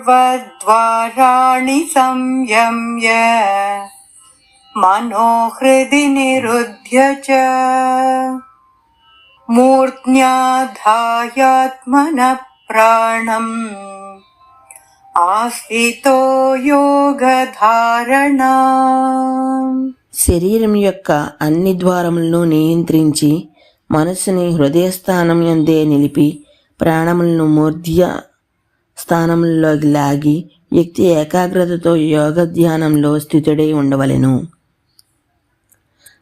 सर्वद्वाराणि संयम्य मनोहृदि निरुध्य च मूर्ध्याधायात्मनः प्राणम् ఆస్థితో యోగధారణ. శరీరం యొక్క అన్ని ద్వారములను నియంత్రించి మనస్సుని హృదయస్థానం యందే నిలిపి ప్రాణములను మూర్ధ్య స్థానంలోకి లాగి వ్యక్తి ఏకాగ్రతతో యోగ ధ్యానంలో స్థితుడై ఉండవలెను.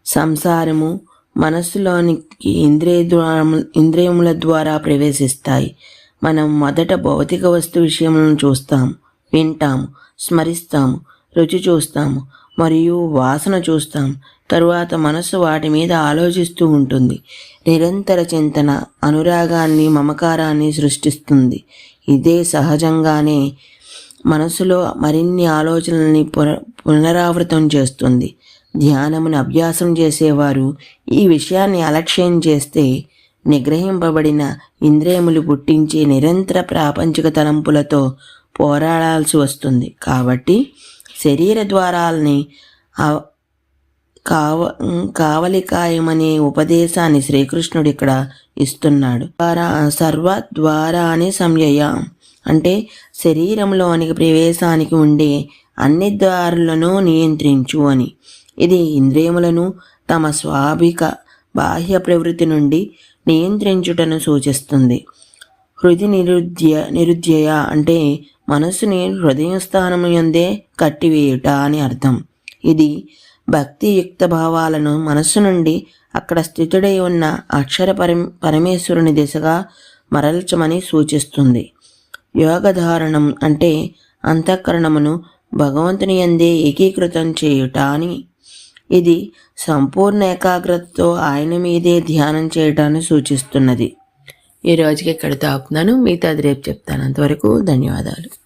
సంసారము మనస్సులోనికి ఇంద్రియముల ద్వారా ప్రవేశిస్తాయి. మనం మొదట భౌతిక వస్తు విషయములను చూస్తాం, వింటాం, స్మరిస్తాము, రుచి చూస్తాము మరియు వాసన చూస్తాం. తరువాత మనస్సు వాటి మీద ఆలోచిస్తూ ఉంటుంది. నిరంతర చింతన అనురాగాన్ని, మమకారాన్ని సృష్టిస్తుంది. ఇదే సహజంగానే మనసులో మరిన్ని ఆలోచనల్ని పునరావృతం చేస్తుంది. ధ్యానమును అభ్యాసం చేసేవారు ఈ విషయాన్ని అలక్ష్యం చేస్తే నిగ్రహింపబడిన ఇంద్రియములు పుట్టించే నిరంతర ప్రాపంచిక తలంపులతో పోరాడాల్సి వస్తుంది. కాబట్టి శరీర ద్వారాలని కావలికాయమనే ఉపదేశాన్ని శ్రీకృష్ణుడు ఇక్కడ ఇస్తున్నాడు. సర్వద్వారాని సంయయ అంటే శరీరంలోనికి ప్రవేశానికి ఉండే అన్ని దారులను నియంత్రించు అని. ఇది ఇంద్రియములను తమ స్వాభిక బాహ్య ప్రవృత్తి నుండి నియంత్రించుటను సూచిస్తుంది. హృది నిరుధ్యయ అంటే మనస్సుని హృదయస్థానము యందే కట్టివేయుట అని అర్థం. ఇది భక్తియుక్త భావాలను మనస్సు నుండి అక్కడ స్థితుడై ఉన్న అక్షర పరమేశ్వరుని దిశగా మరల్చమని సూచిస్తుంది. యోగధారణం అంటే అంతఃకరణమును భగవంతుని యందే ఏకీకృతం చేయుట అని. ఇది సంపూర్ణ ఏకాగ్రతతో ఆయన మీదే ధ్యానం చేయటాన్ని సూచిస్తున్నది. ఈ రోజుకి ఇక్కడ ఆపుతున్నాను. మిగతాది రేపు చెప్తాను. అంతవరకు ధన్యవాదాలు.